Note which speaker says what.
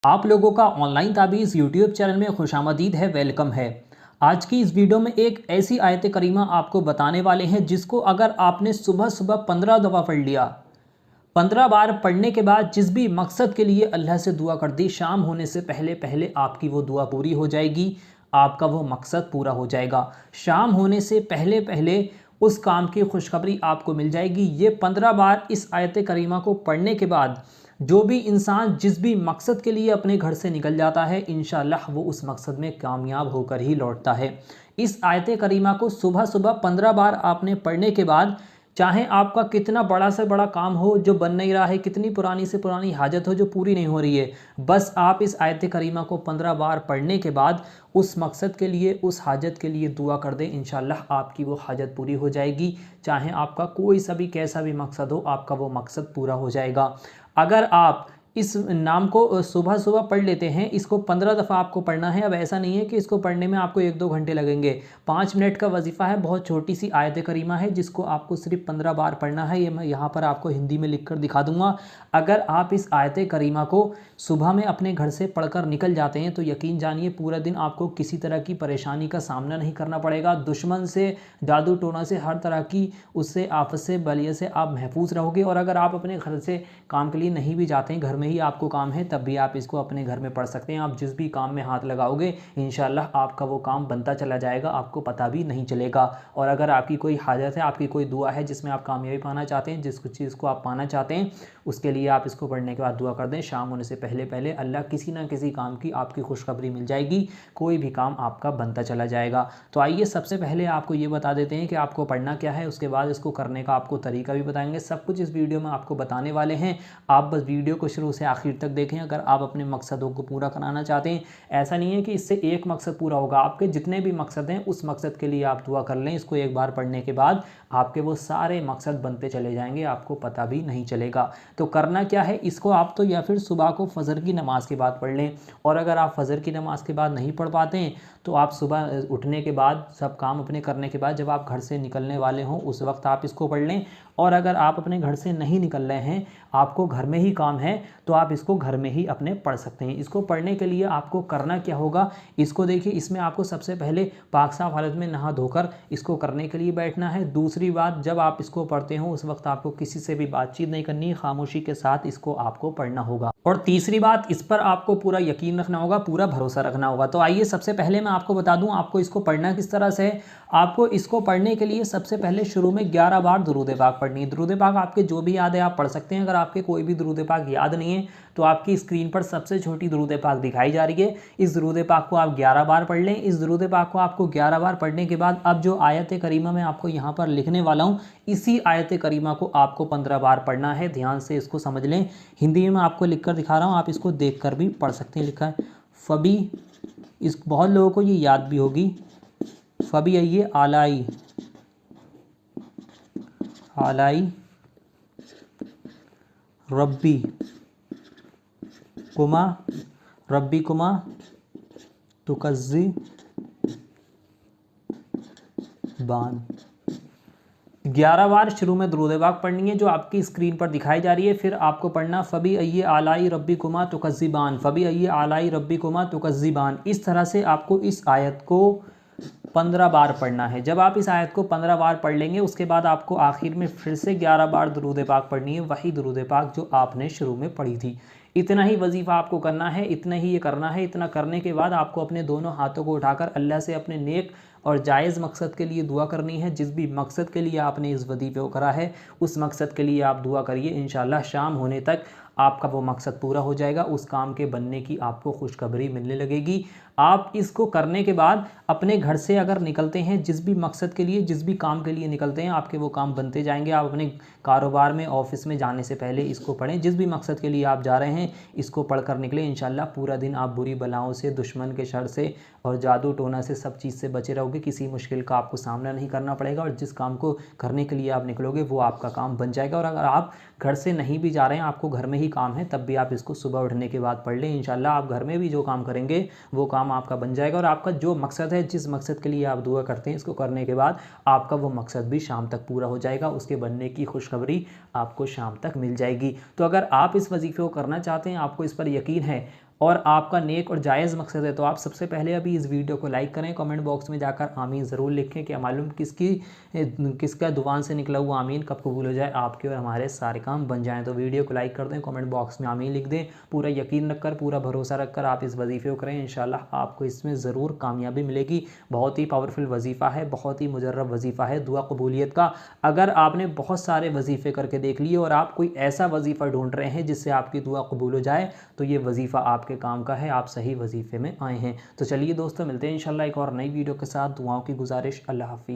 Speaker 1: आप लोगों का ऑनलाइन ताबीज़ यूट्यूब चैनल में खुशामदीद है, वेलकम है। आज की इस वीडियो में एक ऐसी आयत करीमा आपको बताने वाले हैं जिसको अगर आपने सुबह सुबह 15 दफ़ा पढ़ लिया, 15 बार पढ़ने के बाद जिस भी मकसद के लिए अल्लाह से दुआ कर दी, शाम होने से पहले पहले आपकी वो दुआ पूरी हो जाएगी, आपका वो मकसद पूरा हो जाएगा। शाम होने से पहले पहले उस काम की खुशखबरी आपको मिल जाएगी। ये 15 बार इस आयत करीमा को पढ़ने के बाद जो भी इंसान जिस भी मकसद के लिए अपने घर से निकल जाता है, इंशाअल्लाह वो उस मकसद में कामयाब होकर ही लौटता है। इस आयत करीमा को सुबह सुबह 15 बार आपने पढ़ने के बाद, चाहे आपका कितना बड़ा से बड़ा काम हो जो बन नहीं रहा है, कितनी पुरानी से पुरानी हाजत हो जो पूरी नहीं हो रही है, बस आप इस आयत करीमा को 15 बार पढ़ने के बाद उस मकसद के लिए, उस हाजत के लिए दुआ कर दें, इंशाअल्लाह आपकी वो हाजत पूरी हो जाएगी। चाहे आपका कोई सा भी कैसा भी मकसद हो, आपका वो मकसद पूरा हो जाएगा। अगर आप इस नाम को सुबह सुबह पढ़ लेते हैं, इसको 15 दफ़ा आपको पढ़ना है। अब ऐसा नहीं है कि इसको पढ़ने में आपको 1-2 घंटे लगेंगे, 5 मिनट का वजीफ़ा है। बहुत छोटी सी आयत करीमा है जिसको आपको सिर्फ 15 बार पढ़ना है। ये मैं यहाँ पर आपको हिंदी में लिख कर दिखा दूँगा। अगर आप इस आयत करीमा को सुबह में अपने घर से पढ़कर निकल जाते हैं तो यकीन जानिए पूरा दिन आपको किसी तरह की परेशानी का सामना नहीं करना पड़ेगा। दुश्मन से, जादू टोना से, हर तरह की उससे, आफत से, बलिए से आप महफूज रहोगे। और अगर आप अपने घर से काम के लिए नहीं भी जाते हैं, घर में ही आपको काम है, तब भी आप इसको अपने घर में पढ़ सकते हैं। आप जिस भी काम में हाथ लगाओगे, इंशाअल्लाह आपका वो काम बनता चला जाएगा, आपको पता भी नहीं चलेगा। और अगर आपकी कोई हाजत है, आपकी कोई दुआ है जिसमें आप कामयाबी पाना चाहते हैं, जिस चीज़ को आप पाना चाहते हैं, उसके लिए आप इसको पढ़ने के बाद दुआ कर दें। शाम होने से पहले पहले अल्लाह किसी ना किसी काम की आपकी खुशखबरी मिल जाएगी, कोई भी काम आपका बनता चला जाएगा। तो आइए सबसे पहले आपको ये बता देते हैं कि आपको पढ़ना क्या है, उसके बाद इसको करने का आपको तरीका भी बताएंगे। सब कुछ इस वीडियो में आपको बताने वाले हैं। आप बस वीडियो को शुरू से आखिर तक देखें। अगर आप अपने मकसदों को पूरा कराना चाहते हैं, ऐसा नहीं है कि इससे एक मकसद पूरा होगा, आपके जितने भी मकसद हैं उस मकसद के लिए आप दुआ कर लें। इसको एक बार पढ़ने के बाद आपके वो सारे मकसद बनते चले जाएंगे, आपको पता भी नहीं चलेगा। तो करना क्या है, इसको आप तो या फिर सुबह को फ़जर की नमाज़ के बाद पढ़ लें। और अगर आप फ़जर की नमाज़ के बाद नहीं पढ़ पाते हैं तो आप सुबह उठने के बाद, सब काम अपने करने के बाद, जब आप घर से निकलने वाले हों उस वक्त आप इसको पढ़ लें। और अगर आप अपने घर से नहीं निकल रहे हैं, आपको घर में ही काम है, तो आप इसको घर में ही अपने पढ़ सकते हैं। इसको पढ़ने के लिए आपको करना क्या होगा, इसको देखिए। इसमें आपको सबसे पहले पाक साफ हालत में नहा धोकर इसको करने के लिए बैठना है। दूसरी बात, जब आप इसको पढ़ते हो उस वक्त आपको किसी से भी बातचीत नहीं करनी, खामोशी के साथ इसको आपको पढ़ना होगा। और तीसरी बात, इस पर आपको पूरा यकीन रखना होगा, पूरा भरोसा रखना होगा। तो आइए सबसे पहले मैं आपको बता दूं आपको इसको पढ़ना किस तरह से है। आपको इसको पढ़ने के लिए सबसे पहले शुरू में 11 बार दुरूद पाक पढ़नी है। दुरूद पाक आपके जो भी याद है आप पढ़ सकते हैं। अगर आपके कोई भी दुरूद पाक याद नहीं है तो आपकी स्क्रीन पर सबसे छोटी दुरूद पाक दिखाई जा रही है, इस दुरूद पाक को आप 11 बार पढ़ लें। इस दुरूद पाक को आपको 11 बार पढ़ने के बाद अब जो आयत करीमा मैं आपको यहाँ पर लिखने वाला हूँ, इसी आयत करीमा को आपको 15 बार पढ़ना है। ध्यान से इसको समझ लें। हिंदी में मैं आपको लिख कर दिखा रहा हूँ, आप इसको देख कर भी पढ़ सकते हैं। लिखा है फबी, इस बहुत लोगों को ये याद भी होगी। फबी आइए आलाई, आलाई रब्बी कुमा, रब्बी कुमा तुकज़्ज़ी बान। 11 बार शुरू में दुरूद पाक पढ़नी है जो आपकी स्क्रीन पर दिखाई जा रही है। फिर आपको पढ़ना फ़बी अय्ये आलाई रब्बी कुमा तुकज़्ज़िबान, फ़बी अय्ये आलाई रब्बी कुमा तुकज़्ज़िबान। इस तरह से आपको इस आयत को 15 बार पढ़ना है। जब आप इस आयत को 15 बार पढ़ लेंगे उसके बाद आपको आखिर में फिर से 11 बार दुरूद पाक पढ़नी है, वही दुरूद पाक जो आपने शुरू में पढ़ी थी। इतना ही वजीफ़ा आपको करना है, इतना ही ये करना है। इतना करने के बाद आपको अपने दोनों हाथों को उठाकर अल्लाह से अपने नेक और जायज़ मकसद के लिए दुआ करनी है। जिस भी मकसद के लिए आपने इस वजीफ़े को करा है उस मकसद के लिए आप दुआ करिए। इंशाअल्लाह शाम होने तक आपका वो मकसद पूरा हो जाएगा, उस काम के बनने की आपको खुशखबरी मिलने लगेगी। आप इसको करने के बाद अपने घर से अगर निकलते हैं, जिस भी मकसद के लिए, जिस भी काम के लिए निकलते हैं, आपके वो काम बनते जाएंगे। आप अपने कारोबार में, ऑफिस में जाने से पहले इसको पढ़ें। जिस भी मकसद के लिए आप जा रहे हैं इसको पढ़ कर निकलें। इंशाअल्लाह पूरा दिन आप बुरी बलाओं से, दुश्मन के शर से और जादू टोना से, सब चीज़ से बचे रहोगे। किसी मुश्किल का आपको सामना नहीं करना पड़ेगा और जिस काम को करने के लिए आप निकलोगे वो आपका काम बन जाएगा। और अगर आप घर से नहीं भी जा रहे हैं, आपको घर में ही काम है, तब भी आप इसको सुबह उठने के बाद पढ़ लें। इंशाअल्लाह आप घर में भी जो काम करेंगे वो काम आपका बन जाएगा। और आपका जो मकसद है, जिस मकसद के लिए आप दुआ करते हैं, इसको करने के बाद आपका वो मकसद भी शाम तक पूरा हो जाएगा। उसके बनने की खुशखबरी आपको शाम तक मिल जाएगी। तो अगर आप इस वजीफ़े को करना चाहते हैं, आपको इस पर यकीन है, और आपका नेक और जायज़ मकसद है, तो आप सबसे पहले अभी इस वीडियो को लाइक करें, कमेंट बॉक्स में जाकर आमीन ज़रूर लिखें। क्या मालूम किसका जुबान से निकला हुआ आमीन कब कबूल हो जाए, आपके और हमारे सारे काम बन जाएं। तो वीडियो को लाइक कर दें, कमेंट बॉक्स में आमीन लिख दें। पूरा यकीन रखकर, पूरा भरोसा रखकर आप इस वजीफ़े को करें, इंशाल्लाह आपको इसमें ज़रूर कामयाबी मिलेगी। बहुत ही पावरफुल वजीफ़ा है, बहुत ही मुजर्रब वजीफ़ा है दुआ कबूलियत का। अगर आपने बहुत सारे वजीफ़े करके देख लिए और आप कोई ऐसा वजीफ़ा ढूंढ रहे हैं जिससे आपकी दुआ कबूल हो जाए, तो ये वजीफ़ा आपके काम का है, आप सही वजीफ़े में आए हैं। तो चलिए दोस्तों, मिलते हैं इंशाल्लाह एक और नई वीडियो के साथ। दुआओं की गुजारिश, अल्लाह हाफ़िज़।